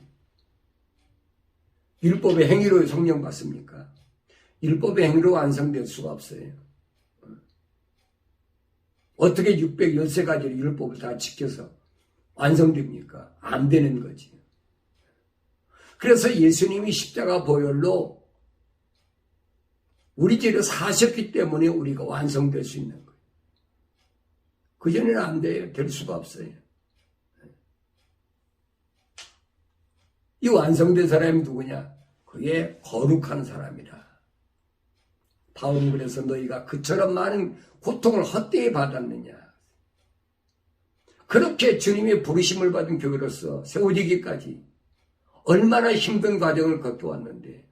율법의 행위로 성령 받습니까? 율법의 행위로 완성될 수가 없어요. 어떻게 613가지의 율법을 다 지켜서 완성됩니까? 안 되는 거지. 그래서 예수님이 십자가 보혈로 우리 죄를 사셨기 때문에 우리가 완성될 수 있는 거예요. 그전에는 안 돼요. 될 수가 없어요. 이 완성된 사람이 누구냐? 그게 거룩한 사람이라. 바울은 그래서 너희가 그처럼 많은 고통을 헛되이 받았느냐. 그렇게 주님의 부르심을 받은 교회로서 세워지기까지 얼마나 힘든 과정을 겪어왔는데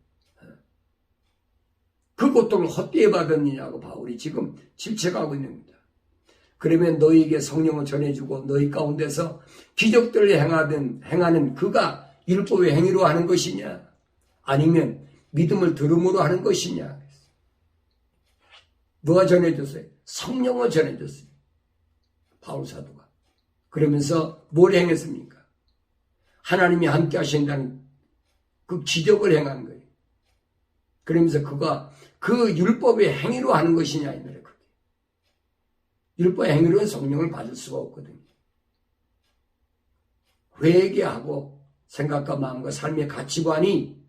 그 고통을 헛되이 받았느냐고 바울이 지금 질책하고 있는 겁니다. 그러면 너희에게 성령을 전해주고 너희 가운데서 기적들을 행하는 그가 율법의 행위로 하는 것이냐 아니면 믿음을 들음으로 하는 것이냐. 누가 전해줬어요? 성령을 전해줬어요. 바울 사도가. 그러면서 뭘 행했습니까? 하나님이 함께 하신다는 그 기적을 행한 거예요. 그러면서 그가 그 율법의 행위로 하는 것이냐 이 말이에요. 율법의 행위로는 성령을 받을 수가 없거든요. 회개하고 생각과 마음과 삶의 가치관이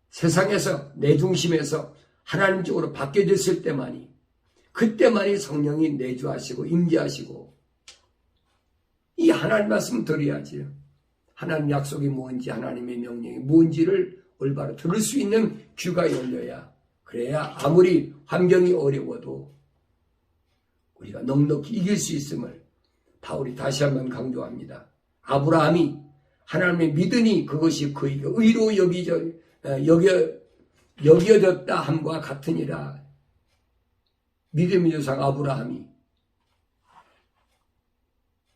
세상에서 내 중심에서 하나님 쪽으로 바뀌어졌을 때만이 그때만이 성령이 내주하시고 임재하시고 이 하나님 말씀 들어야지요. 하나님 약속이 뭔지 하나님의 명령이 뭔지를 올바로 들을 수 있는 귀가 열려야 그래야 아무리 환경이 어려워도 우리가 넉넉히 이길 수 있음을 바울이 다시 한번 강조합니다. 아브라함이 하나님의 믿으니 그것이 그에게 의로 여겨졌다 함과 같으니라. 믿음의 조상 아브라함이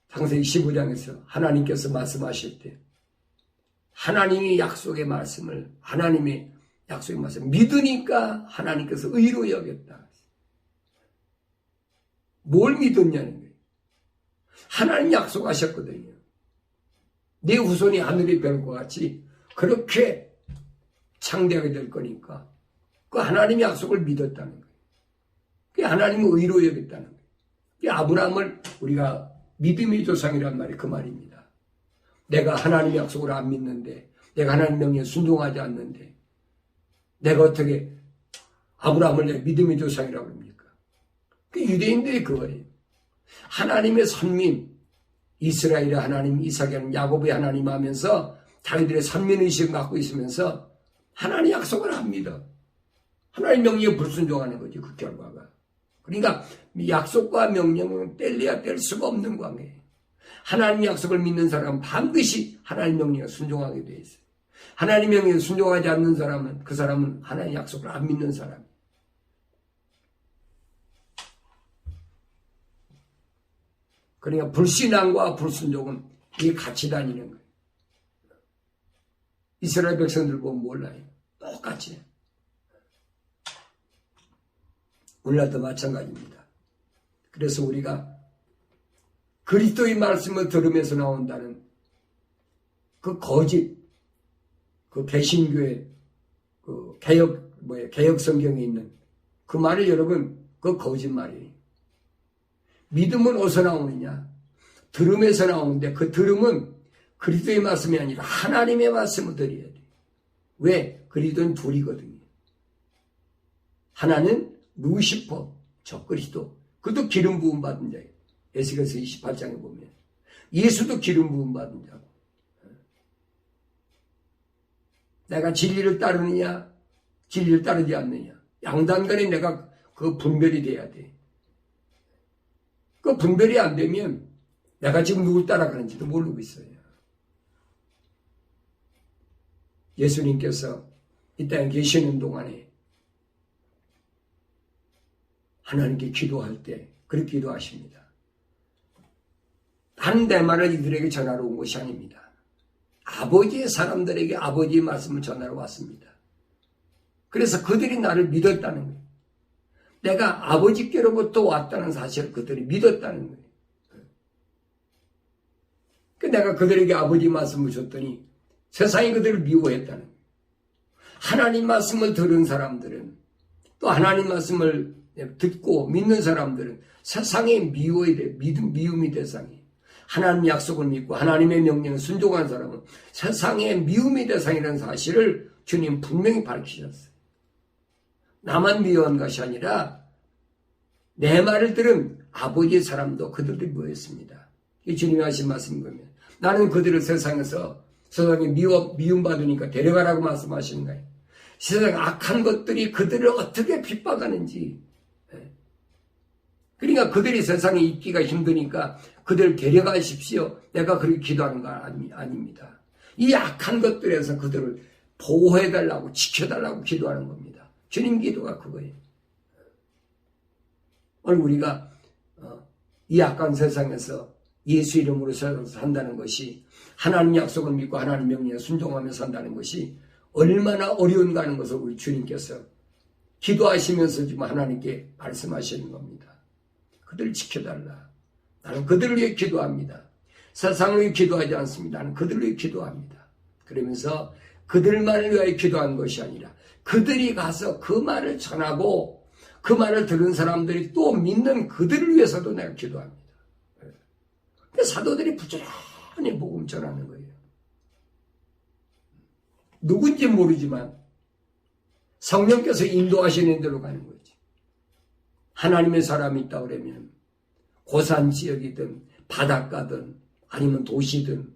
창세기 15장에서 하나님께서 말씀하실 때 하나님의 약속의 말씀을 믿으니까 하나님께서 의로 여겼다. 뭘 믿었냐는 거예요. 하나님 약속하셨거든요. 내 후손이 하늘의 별과 같이 그렇게 창대하게 될 거니까 그 하나님의 약속을 믿었다는 거예요. 그게 하나님을 의로 여겼다는 거예요. 그게 아브라함을 우리가 믿음의 조상이란 말이 그 말입니다. 내가 하나님의 약속을 안 믿는데 내가 하나님 명령에 순종하지 않는데 내가 어떻게 아브라함을 내가 믿음의 조상이라고 합니까? 그 유대인들이 그거예요. 하나님의 선민 이스라엘의 하나님, 이삭의 하나님, 야곱의 하나님 하면서 자기들의 선민의식을 갖고 있으면서 하나님 약속을 안 믿어. 하나님 명령에 불순종하는 거지 그 결과가. 그러니까 약속과 명령은 뗄래야 뗄 수가 없는 관계예요. 하나님 약속을 믿는 사람은 반드시 하나님 명령에 순종하게 돼 있어요. 하나님 명령에 순종하지 않는 사람은 그 사람은 하나님 약속을 안 믿는 사람이에요. 그러니까 불신앙과 불순종은 이게 같이 다니는 거예요. 이스라엘 백성들 보면 몰라요. 똑같이. 오늘날도 마찬가지입니다. 그래서 우리가 그리스도의 말씀을 들으면서 나온다는 그 거짓, 그 개신교의 그 개혁 성경에 있는 그 말을 여러분 그 거짓말이에요. 믿음은 어디서 나오느냐? 들음에서 나오는데 그 들음은 그리스도의 말씀이 아니라 하나님의 말씀을 드려야 돼요. 왜? 그리스도는 둘이거든요. 하나는 루시퍼, 저 그리스도. 그도 기름 부음 받은 자예요. 에스겔서 28장에 보면. 예수도 기름 부음 받은 자고. 내가 진리를 따르느냐? 진리를 따르지 않느냐? 양단 간에 내가 그 분별이 돼야 돼. 그 분별이 안 되면 내가 지금 누굴 따라가는지도 모르고 있어요. 예수님께서 이 땅에 계시는 동안에 하나님께 기도할 때 그렇게 기도하십니다. 나는 내 말을 이들에게 전하러 온 것이 아닙니다. 아버지의 사람들에게 아버지의 말씀을 전하러 왔습니다. 그래서 그들이 나를 믿었다는 거예요. 내가 아버지께로부터 왔다는 사실을 그들이 믿었다는 거예요. 내가 그들에게 아버지 말씀을 줬더니 세상이 그들을 미워했다는 거예요. 하나님 말씀을 들은 사람들은 또 하나님 말씀을 듣고 믿는 사람들은 세상의 미움이 대상이에요. 하나님 약속을 믿고 하나님의 명령에 순종한 사람은 세상의 미움의 대상이라는 사실을 주님 분명히 밝히셨어요. 나만 미워한 것이 아니라 내 말을 들은 아버지의 사람도 그들이 미워했습니다. 이 주님이 하신 말씀인 겁니다. 나는 그들을 세상에 미움받으니까 데려가라고 말씀하시는 거예요. 세상 악한 것들이 그들을 어떻게 핍박하는지. 그러니까 그들이 세상에 있기가 힘드니까 그들을 데려가십시오. 내가 그렇게 기도하는 거 아닙니다. 이 악한 것들에서 그들을 보호해달라고 지켜달라고 기도하는 겁니다. 주님 기도가 그거예요. 오늘 우리가 이 악한 세상에서 예수 이름으로 산다는 것이 하나님 약속을 믿고 하나님 명령에 순종하며 산다는 것이 얼마나 어려운가 하는 것을 우리 주님께서 기도하시면서 지금 하나님께 말씀하시는 겁니다. 그들을 지켜달라. 나는 그들을 위해 기도합니다. 세상을 위해 기도하지 않습니다. 나는 그들을 위해 기도합니다. 그러면서 그들만을 위하여 기도한 것이 아니라 그들이 가서 그 말을 전하고 그 말을 들은 사람들이 또 믿는 그들을 위해서도 내가 기도합니다. 사도들이 부지런히 복음 전하는 거예요. 누군지 모르지만 성령께서 인도하시는 대로 가는 거지. 하나님의 사람이 있다 그러면 고산 지역이든 바닷가든 아니면 도시든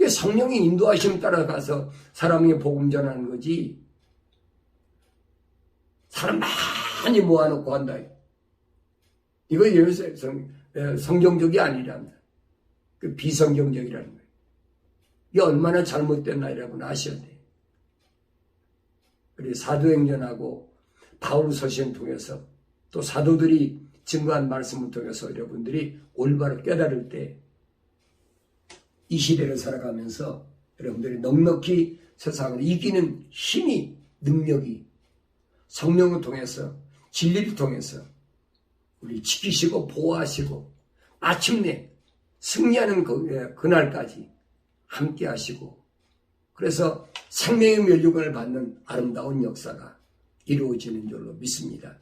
성령의 인도하심에 따라가서 사람에게 복음 전하는 거지. 사람 많이 모아놓고 한다. 이거 성경적이 아니란다. 그 비성경적이라는 거예요. 이게 얼마나 잘못된 일이라고는 아셔야 돼요. 우리 사도행전하고 바울 서신을 통해서 또 사도들이 증거한 말씀을 통해서 여러분들이 올바로 깨달을 때 이 시대를 살아가면서 여러분들이 넉넉히 세상을 이기는 힘이, 능력이 성령을 통해서 진리를 통해서 우리 지키시고 보호하시고 마침내 승리하는 그날까지 함께 하시고 그래서 생명의 면류관을 받는 아름다운 역사가 이루어지는 줄로 믿습니다.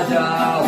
찾아오리라.